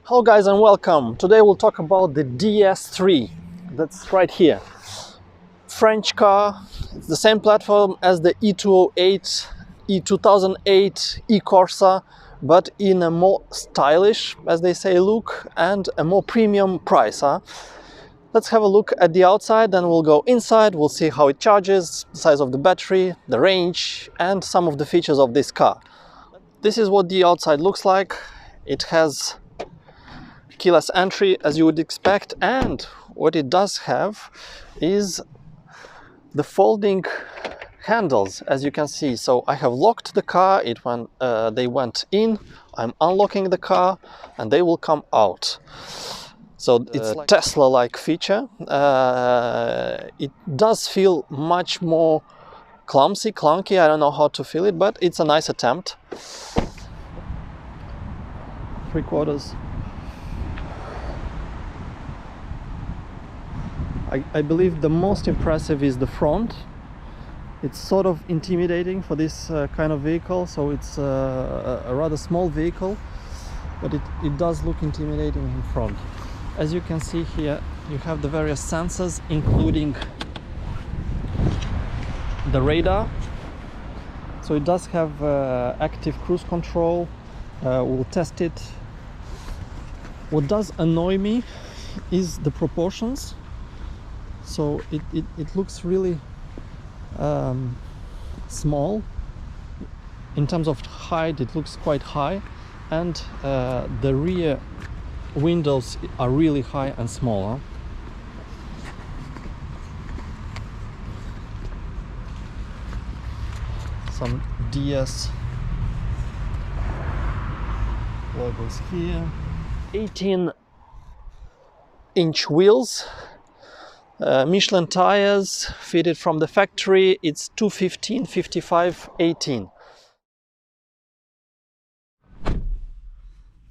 Hello guys and welcome. Today we'll talk about the DS3. That's right here. French car. It's the same platform as the E208, E2008, E-Corsa, but in a more stylish, as they say, look and a more premium price. Let's have a look at the outside, then we'll go inside, we'll see how it charges, the size of the battery, the range, and some of the features of this car. This is what the outside looks like. It has keyless entry as you would expect, and what it does have is the folding handles, as you can see. So I have locked the car, they went in, I'm unlocking the car and they will come out. So it's like Tesla-like feature. It does feel much more clunky, I don't know how to feel it, but it's a nice attempt. 3/4. I believe the most impressive is the front. It's sort of intimidating for this kind of vehicle, so it's a rather small vehicle, but it does look intimidating in front. As you can see here, you have the various sensors, including the radar. So it does have active cruise control. We'll test it. What does annoy me is the proportions. So it looks really small. In terms of height, it looks quite high, and the rear windows are really high and small. Some DS logos here. 18-inch wheels. Michelin tires fitted from the factory. It's 215, 55, 18.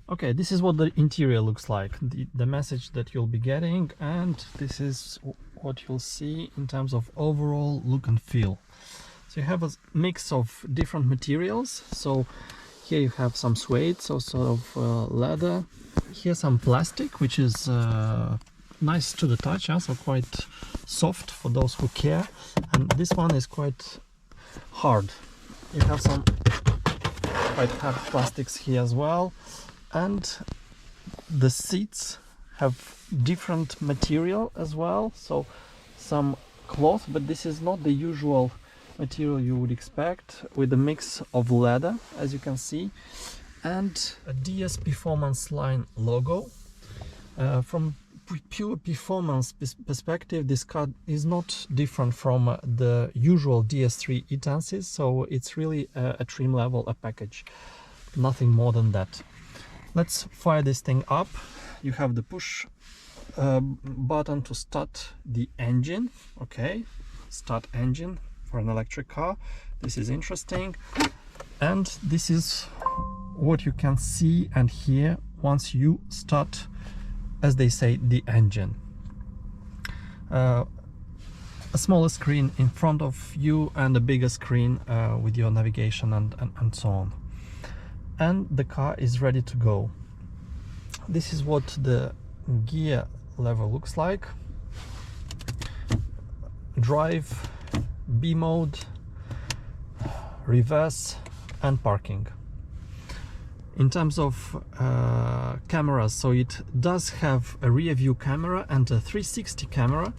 Okay, this is what the interior looks like, the message that you'll be getting, and this is what you'll see in terms of overall look and feel. So you have a mix of different materials. So here you have some suede, so sort of leather. Here's some plastic, which is nice to the touch, so quite soft for those who care, and this one is quite hard. You have some quite hard plastics here as well, and the seats have different material as well, so some cloth, but this is not the usual material you would expect, with a mix of leather, as you can see, and a DS Performance line logo. From pure performance perspective, this car is not different from the usual DS3 E-Tenses, so it's really a trim level, a package, nothing more than that. Let's fire this thing up. You have the push button to start the engine. Okay, start engine for an electric car. This is interesting, and this is what you can see and hear once you start, as they say, the engine. A smaller screen in front of you and a bigger screen with your navigation and so on. And the car is ready to go. This is what the gear lever looks like. Drive, B mode, reverse, and parking. In terms of cameras, so it does have a rear view camera and a 360 camera.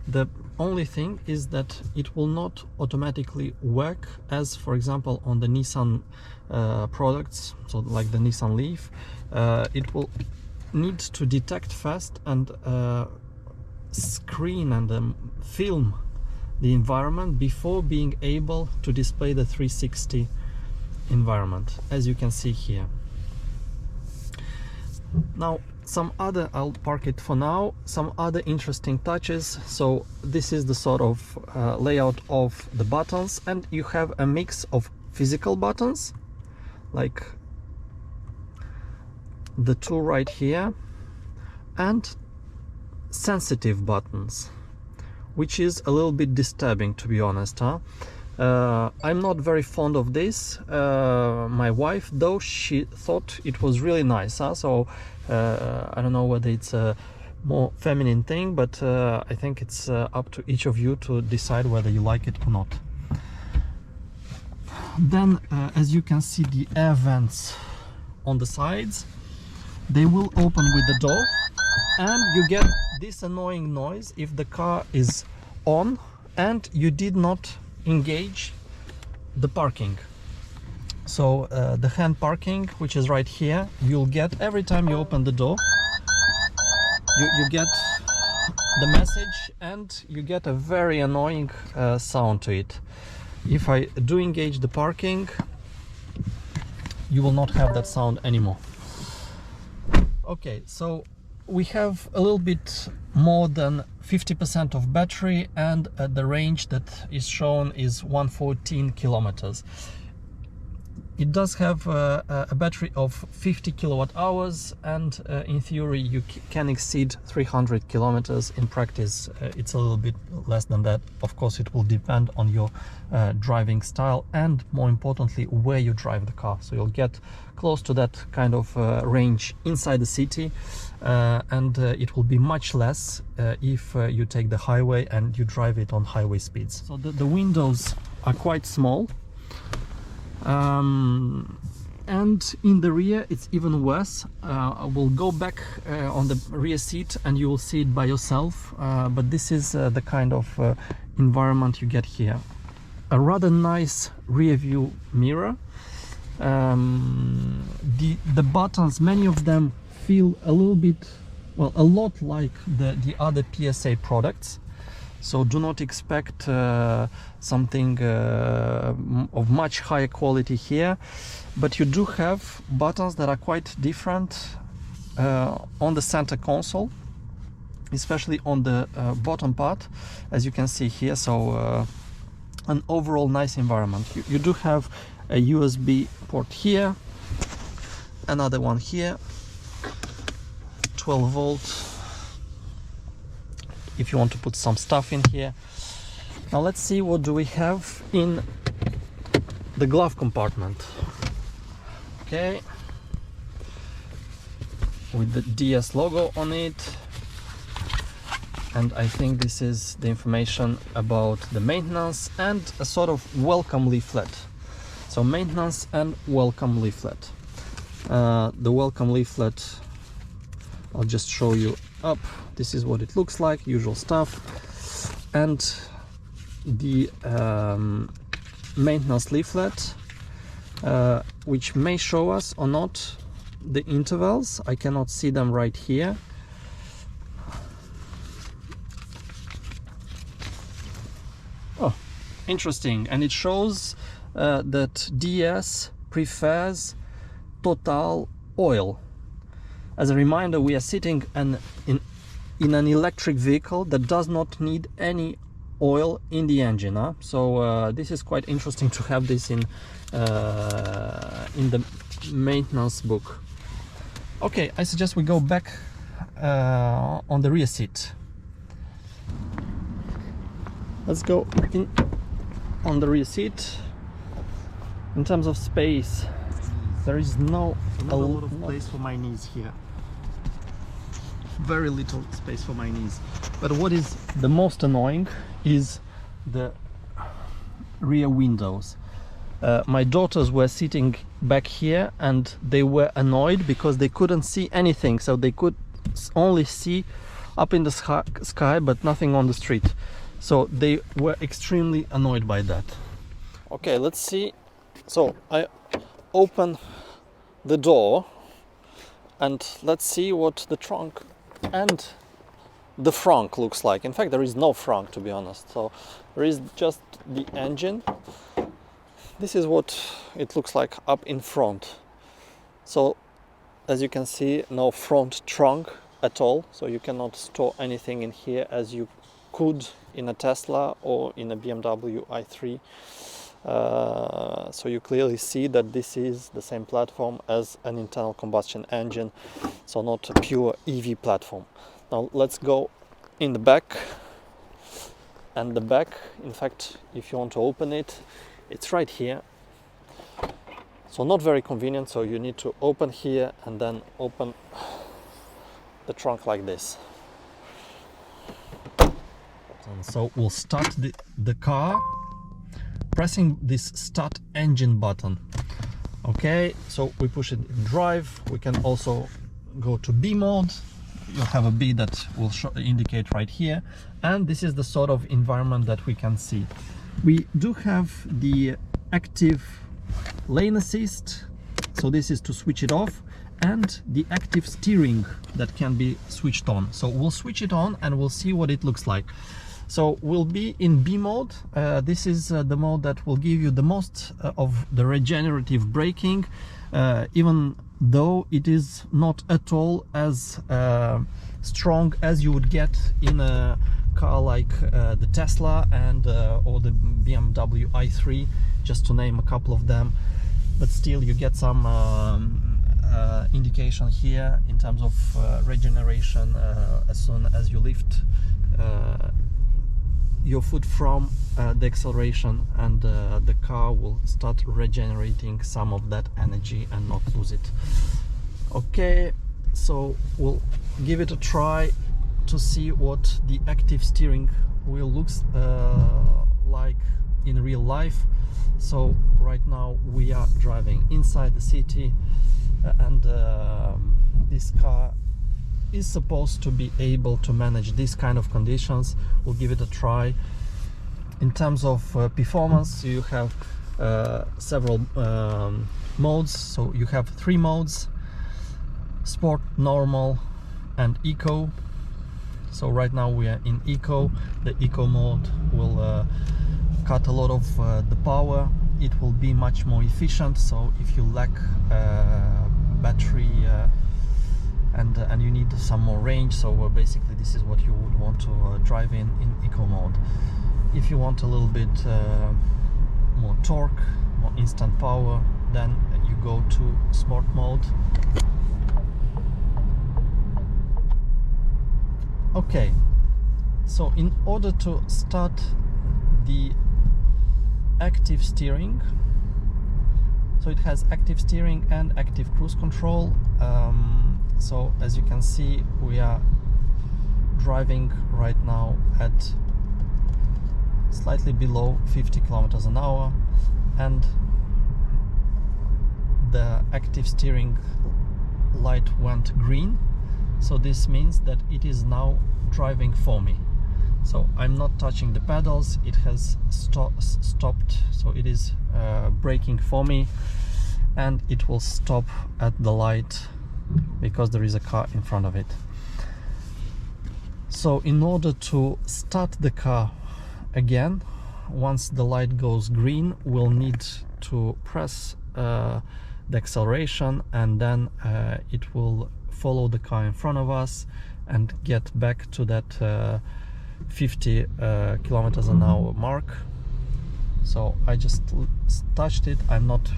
The only thing is that it will not automatically work as, for example, on the Nissan products, so like the Nissan Leaf. It will need to detect first and screen and film the environment before being able to display the 360 environment, as you can see here. Now, I'll park it for now, some other interesting touches. So this is the sort of layout of the buttons, and you have a mix of physical buttons, like the two right here, and sensitive buttons, which is a little bit disturbing, to be honest. I'm not very fond of this. My wife, though, she thought it was really nice, huh? So I don't know whether it's a more feminine thing, but I think it's up to each of you to decide whether you like it or not. Then as you can see, the air vents on the sides, they will open with the door, and you get this annoying noise if the car is on and you did not engage the parking. So the hand parking, which is right here, you'll get every time you open the door. You get the message and you get a very annoying sound to it. If I do engage the parking, you will not have that sound anymore. Okay, so we have a little bit more than 50% of battery, and the range that is shown is 114 kilometers. It does have a battery of 50 kilowatt hours, and in theory you can exceed 300 kilometers. In practice it's a little bit less than that. Of course, it will depend on your driving style and, more importantly, where you drive the car. So you'll get close to that kind of range inside the city, and it will be much less if you take the highway and you drive it on highway speeds. So the windows are quite small. And in the rear it's even worse. I will go back on the rear seat and you will see it by yourself, but this is the kind of environment you get here. A rather nice rear view mirror. The buttons, many of them feel a little bit, well, a lot like the other PSA products. So do not expect something of much higher quality here, but you do have buttons that are quite different on the center console, especially on the bottom part, as you can see here. So an overall nice environment. You do have a USB port here, another one here, 12 volt. If you want to put some stuff in here. Now let's see what do we have in the glove compartment. Okay, with the DS logo on it, and I think this is the information about the maintenance and a sort of welcome leaflet. So maintenance and welcome leaflet. The welcome leaflet, I'll just show you up. This is what it looks like, usual stuff. And the maintenance leaflet, which may show us or not the intervals. I cannot see them right here. Oh, interesting. And it shows that DS prefers Total oil. As a reminder, we are sitting in an electric vehicle that does not need any oil in the engine, huh? So this is quite interesting to have this in the maintenance book. Okay, I suggest we go back on the rear seat. Let's go in on the rear seat. In terms of space, there is not a lot of place for my knees here. Very little space for my knees. But what is the most annoying is the rear windows. My daughters were sitting back here and they were annoyed because they couldn't see anything. So they could only see up in the sky but nothing on the street. So they were extremely annoyed by that. Okay, let's see. So I open the door and let's see what the trunk and the frunk looks like. In fact, there is no frunk, to be honest. So there is just the engine. This is what it looks like up in front. So as you can see, no front trunk at all. So you cannot store anything in here as you could in a Tesla or in a BMW i3. So you clearly see that this is the same platform as an internal combustion engine, so not a pure EV platform. Now let's go in the back and the back, in fact, if you want to open it, it's right here. So not very convenient, so you need to open here and then open the trunk like this. And so we'll start the car pressing this start engine button. Okay, so we push it in drive. We can also go to B mode. You'll have a B that will indicate right here, and this is the sort of environment that we can see. We do have the active lane assist, so this is to switch it off, and the active steering that can be switched on. So we'll switch it on and we'll see what it looks like. So we'll be in B mode. This is the mode that will give you the most of the regenerative braking, even though it is not at all as strong as you would get in a car like the Tesla and or the BMW i3, just to name a couple of them. But still you get some indication here in terms of regeneration as soon as you lift your foot from the acceleration, and the car will start regenerating some of that energy and not lose it. Okay, so we'll give it a try to see what the active steering wheel looks like in real life. So right now we are driving inside the city, and this car is supposed to be able to manage this kind of conditions. We'll give it a try. In terms of performance, you have several modes. So you have 3 modes: Sport, Normal and Eco. So right now we are in Eco. The Eco mode will cut a lot of the power. It will be much more efficient, so if you lack battery and you need some more range, so basically this is what you would want to drive in Eco mode. If you want a little bit more torque, more instant power, then you go to Sport mode. Okay, so in order to start the active steering, so it has active steering and active cruise control. So as you can see, we are driving right now at slightly below 50 kilometers an hour, and the active steering light went green, so this means that it is now driving for me. So I'm not touching the pedals, it has stopped, so it is braking for me, and it will stop at the light because there is a car in front of it. So in order to start the car again, once the light goes green, we'll need to press the acceleration, and then it will follow the car in front of us and get back to that 50 kilometers an hour mark. So I just touched it, I'm not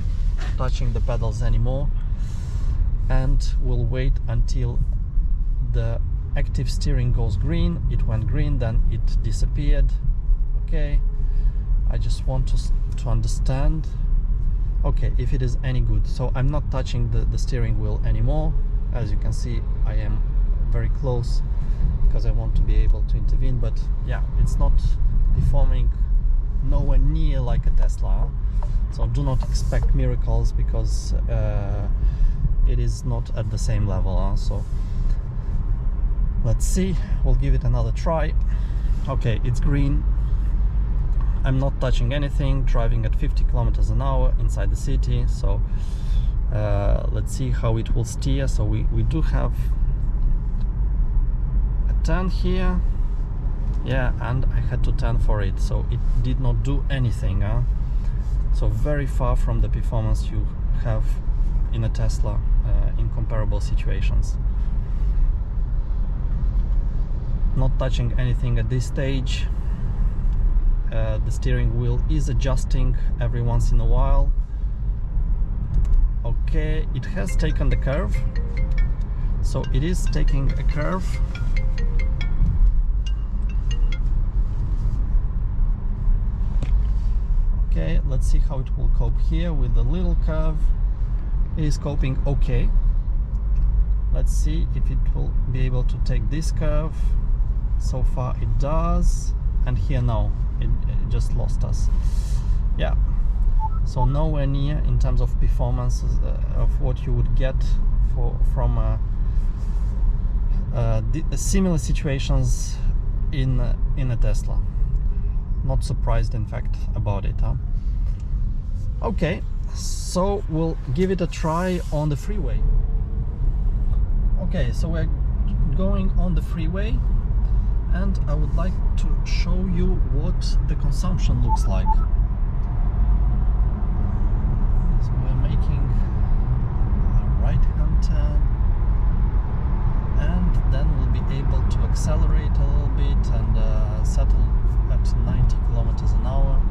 touching the pedals anymore, and we'll wait until the active steering goes green. It went green, then it disappeared. Okay, I just want to understand, okay, if it is any good. So I'm not touching the steering wheel anymore. As you can see, I am very close because I want to be able to intervene, but yeah, it's not performing nowhere near like a Tesla. So do not expect miracles, because it is not at the same level. So let's see, we'll give it another try. Okay, it's green. I'm not touching anything, driving at 50 kilometers an hour inside the city. So let's see how it will steer. So we do have a turn here, yeah, and I had to turn for it, so it did not do anything. So very far from the performance you have in a Tesla in comparable situations. Not touching anything at this stage. The steering wheel is adjusting every once in a while. Okay, it has taken the curve, so it is taking a curve. Okay, let's see how it will cope here with the little curve. It is coping okay. Let's see if it will be able to take this curve. So far it does, and here no, it just lost us. Yeah, so nowhere near in terms of performance of what you would get from similar situations in a Tesla. Not surprised, in fact, about it, huh? Okay, so we'll give it a try on the freeway. Okay, so we're going on the freeway, and I would like to show you what the consumption looks like. So we're making a right-hand turn, and then we'll be able to accelerate a little bit and settle at 90 kilometers an hour.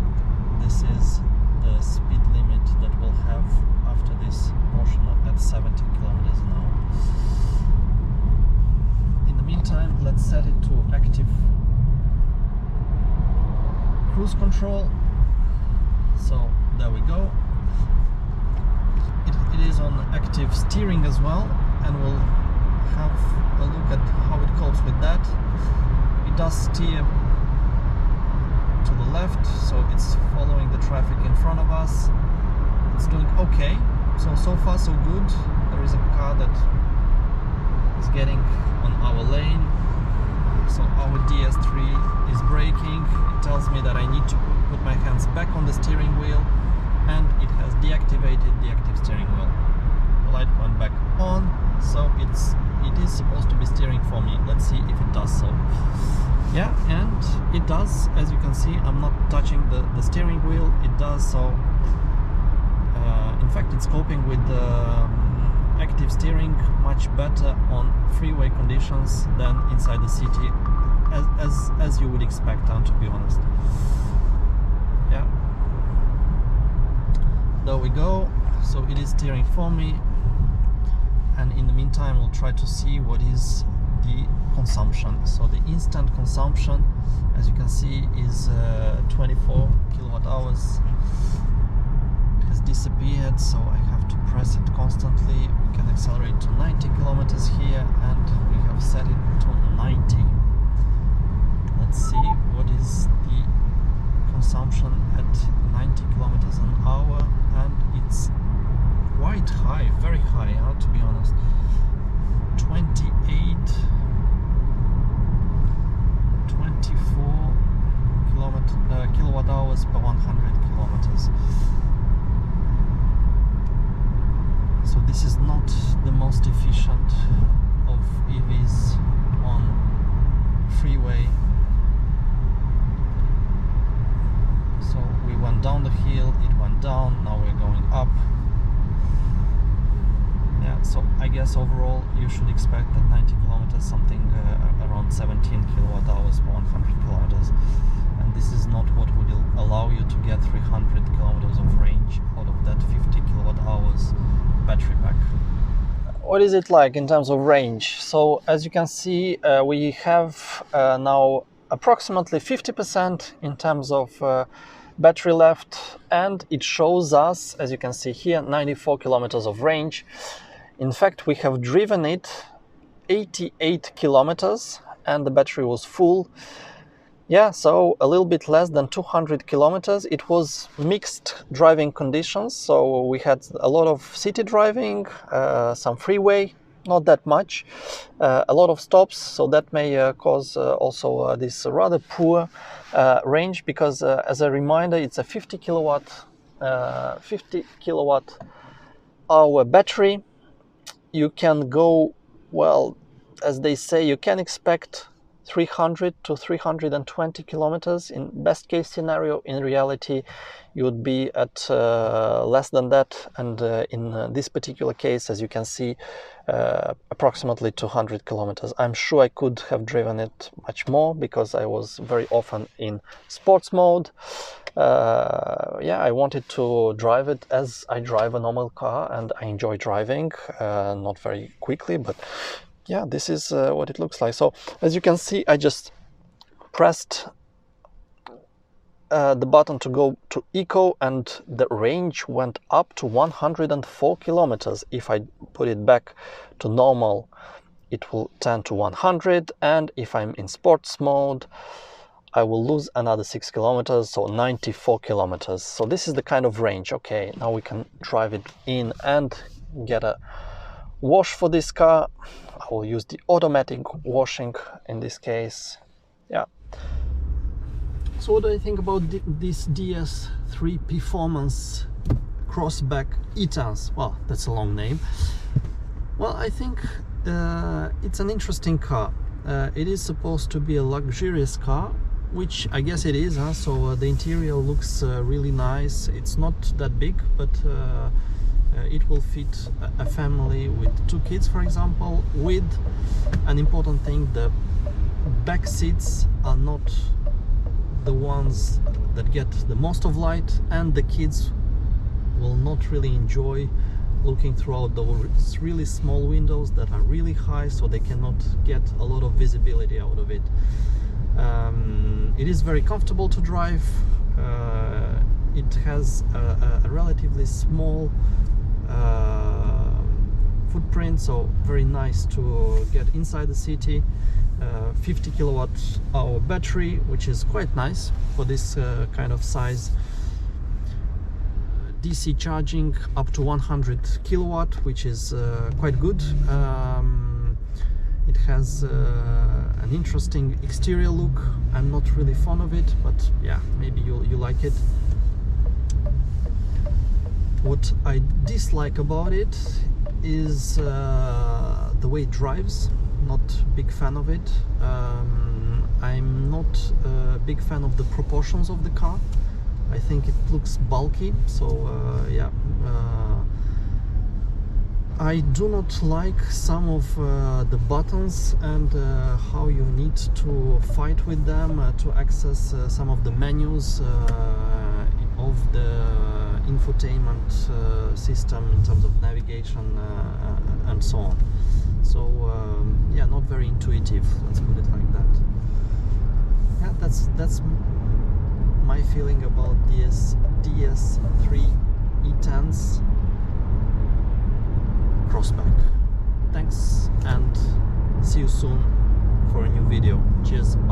This is the speed limit that we'll have after this portion at 70 kilometers an hour. In the meantime, let's set it to active cruise control. So there we go. It is on active steering as well, and we'll have a look at how it copes with that. It does steer to the left, so it's following the traffic in front of us. It's doing okay, so far so good. There is a car that is getting on our lane, so our DS3 is braking. It tells me that I need to put my hands back on the steering wheel, and it has deactivated the active steering wheel. The light went back on, so it is supposed to be steering for me. Let's see if it does so. Yeah, and it does. As you can see, I'm not touching the steering wheel. It does so. In fact, it's coping with the active steering much better on freeway conditions than inside the city, as you would expect, to be honest. Yeah, there we go. So it is steering for me, and in the meantime we'll try to see what is the consumption. So the instant consumption, as you can see, is 24 kilowatt hours. It has disappeared, so I have to press it constantly. We can accelerate to 90 kilometers here, and we have set it to 90. Let's see what is the consumption at 90 kilometers an hour, and it's quite high, very high, to be honest. 24 kilowatt hours per 100 kilometers. So this is not the most efficient of EVs on freeway. So we went down the hill, it went down, now we're going up. Yeah, so I guess overall you should expect at 90 kilometers something around 17 kilowatt hours per 100 kilometers. And this is not what would allow you to get 300 kilometers of range out of that 50 kilowatt hours battery pack. What is it like in terms of range? So as you can see, we have now approximately 50% in terms of battery left, and it shows us, as you can see here, 94 kilometers of range. In fact, we have driven it 88 kilometers and the battery was full. Yeah, so a little bit less than 200 kilometers. It was mixed driving conditions, so we had a lot of city driving, some freeway, not that much, a lot of stops, so that may cause also this rather poor range, because as a reminder, it's a 50 kilowatt hour battery. You can go, well, as they say, you can expect 300 to 320 kilometers in best case scenario. In reality, you would be at less than that, and in this particular case, as you can see, approximately 200 kilometers. I'm sure I could have driven it much more because I was very often in sports mode. Yeah, I wanted to drive it as I drive a normal car, and I enjoy driving, not very quickly, but yeah, this is what it looks like. So as you can see, I just pressed the button to go to eco, and the range went up to 104 kilometers. If I put it back to normal, it will turn to 100, and if I'm in sports mode, I will lose another 6 kilometers, so 94 kilometers. So this is the kind of range. Okay, now we can drive it in and get a wash for this car. I will use the automatic washing in this case. Yeah. So what do I think about this DS3 Performance Crossback E-Tense? Well, that's a long name. Well, I think it's an interesting car. It is supposed to be a luxurious car, which I guess it is, huh? So the interior looks really nice. It's not that big, but it will fit a family with 2 kids, for example. With an important thing, the back seats are not the ones that get the most of light, and the kids will not really enjoy looking throughout those really small windows that are really high, so they cannot get a lot of visibility out of it. It is very comfortable to drive. It has a relatively small footprint, so very nice to get inside the city. 50 kilowatt hour battery, which is quite nice for this kind of size. DC charging up to 100 kilowatt, which is quite good. It has an interesting exterior look. I'm not really fond of it, but yeah, maybe you like it. What I dislike about it is the way it drives. Not big fan of it. I'm not a big fan of the proportions of the car. I think it looks bulky, so yeah. I do not like some of the buttons and how you need to fight with them to access some of the menus of the infotainment system in terms of navigation and so on. So yeah, not very intuitive, let's put it like that. Yeah, that's my feeling about DS3 E-Tense Crossback. Thanks, and see you soon for a new video. Cheers, bye.